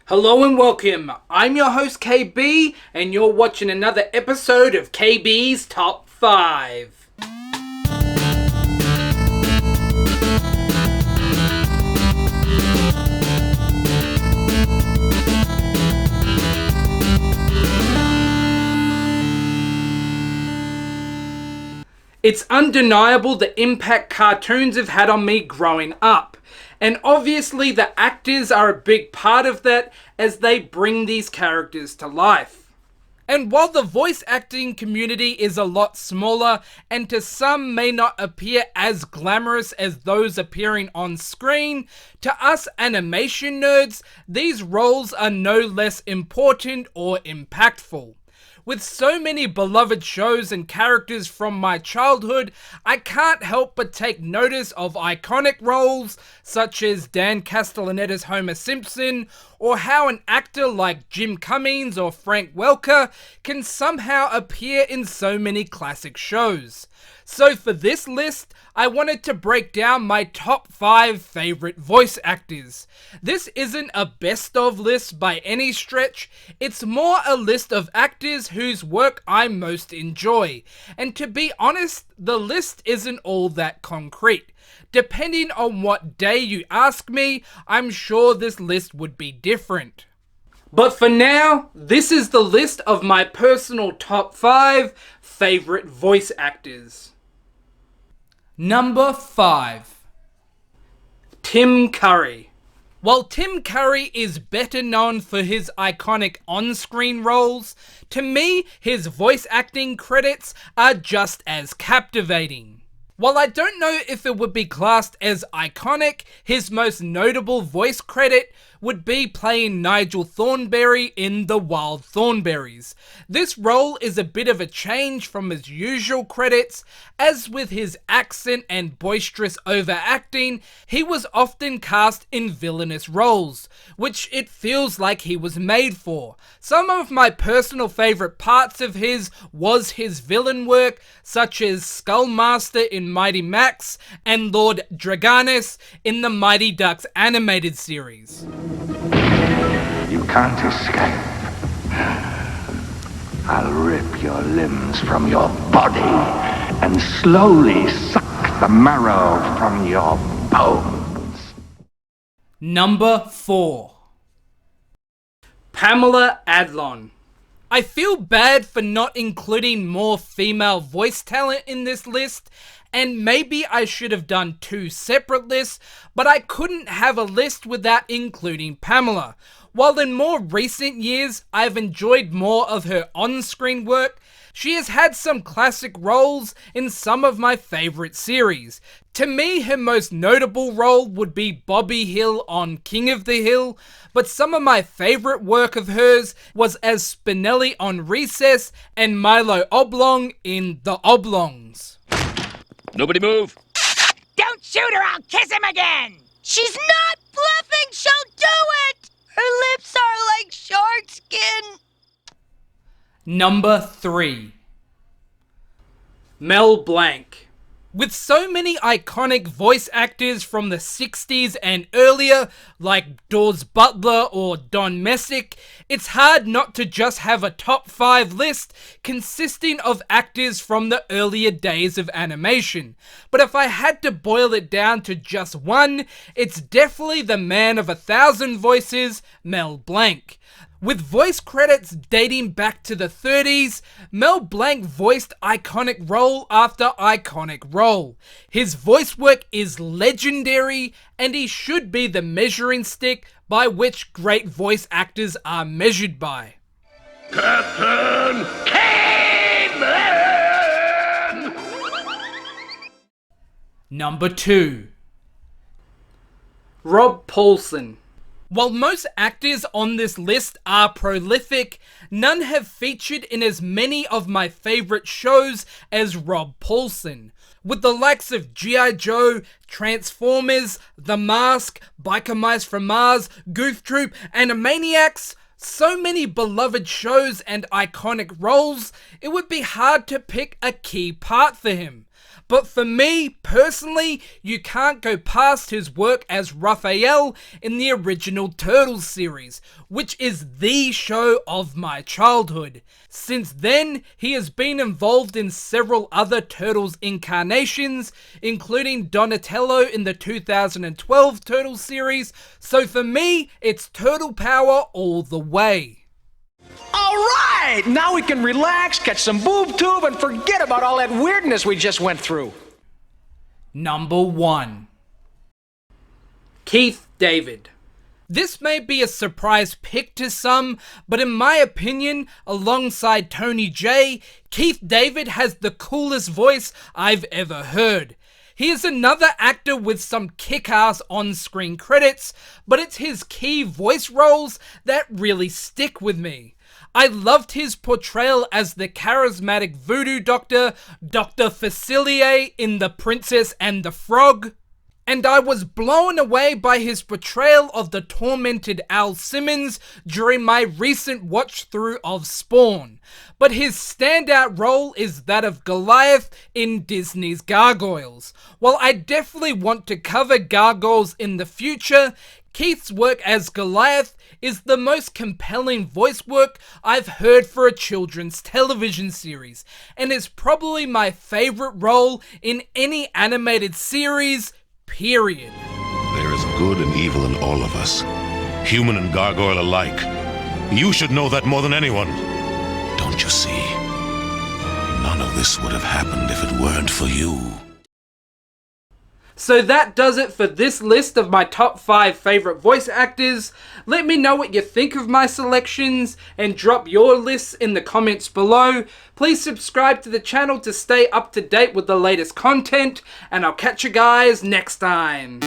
Hello and welcome. I'm your host KB, and you're watching another episode of KB's Top 5. It's undeniable the impact cartoons have had on me growing up. And obviously the actors are a big part of that as they bring these characters to life. And while the voice acting community is a lot smaller and to some may not appear as glamorous as those appearing on screen, to us animation nerds, these roles are no less important or impactful. With so many beloved shows and characters from my childhood, I can't help but take notice of iconic roles such as Dan Castellaneta's Homer Simpson, or how an actor like Jim Cummings or Frank Welker can somehow appear in so many classic shows. So for this list, I wanted to break down my top 5 favorite voice actors. This isn't a best of list by any stretch, it's more a list of actors whose work I most enjoy. And to be honest, the list isn't all that concrete. Depending on what day you ask me, I'm sure this list would be different. But for now, this is the list of my personal top 5 favorite voice actors. Number 5. Tim Curry. While Tim Curry is better known for his iconic on-screen roles, to me, his voice acting credits are just as captivating. While I don't know if it would be classed as iconic, his most notable voice credit would be playing Nigel Thornberry in The Wild Thornberrys. This role is a bit of a change from his usual credits, as with his accent and boisterous overacting, he was often cast in villainous roles, which it feels like he was made for. Some of my personal favourite parts of his was his villain work, such as Skullmaster in Mighty Max and Lord Draganus in the Mighty Ducks animated series. You can't escape. I'll rip your limbs from your body and slowly suck the marrow from your bones. Number 4. Pamela Adlon. I feel bad for not including more female voice talent in this list, and maybe I should have done 2 separate lists, but I couldn't have a list without including Pamela. While in more recent years I've enjoyed more of her on-screen work, she has had some classic roles in some of my favourite series. To me, her most notable role would be Bobby Hill on King of the Hill, but some of my favourite work of hers was as Spinelli on Recess and Milo Oblong in The Oblongs. Nobody move! Don't shoot her, I'll kiss him again! She's not bluffing, she'll do it! Her lips are like shark skin. Number 3. Mel Blank. With so many iconic voice actors from the 60s and earlier, like Dawes Butler or Don Messick, it's hard not to just have a top 5 list consisting of actors from the earlier days of animation. But if I had to boil it down to just one, it's definitely the man of 1,000 voices, Mel Blank. With voice credits dating back to the 30s, Mel Blank voiced iconic role after iconic role. His voice work is legendary, and he should be the measuring stick by which great voice actors are measured by. Captain Caveman! Number 2. Rob Paulson. While most actors on this list are prolific, none have featured in as many of my favourite shows as Rob Paulson. With the likes of G.I. Joe, Transformers, The Mask, Biker Mice from Mars, Goof Troop, Animaniacs, so many beloved shows and iconic roles, it would be hard to pick a key part for him. But for me, personally, you can't go past his work as Raphael in the original Turtles series, which is the show of my childhood. Since then, he has been involved in several other Turtles incarnations, including Donatello in the 2012 Turtles series, so for me, it's Turtle Power all the way. All right! Now we can relax, catch some boob tube, and forget about all that weirdness we just went through. Number 1. Keith David. This may be a surprise pick to some, but in my opinion, alongside Tony Jay, Keith David has the coolest voice I've ever heard. He is another actor with some kick-ass on-screen credits, but it's his key voice roles that really stick with me. I loved his portrayal as the charismatic voodoo doctor, Dr. Facilier in The Princess and the Frog. And I was blown away by his portrayal of the tormented Al Simmons during my recent watch-through of Spawn. But his standout role is that of Goliath in Disney's Gargoyles. While I definitely want to cover Gargoyles in the future, Keith's work as Goliath is the most compelling voice work I've heard for a children's television series, and is probably my favorite role in any animated series, period. There is good and evil in all of us, human and gargoyle alike. You should know that more than anyone. Don't you see? None of this would have happened if it weren't for you. So that does it for this list of my top 5 favourite voice actors. Let me know what you think of my selections and drop your lists in the comments below. Please subscribe to the channel to stay up to date with the latest content, and I'll catch you guys next time.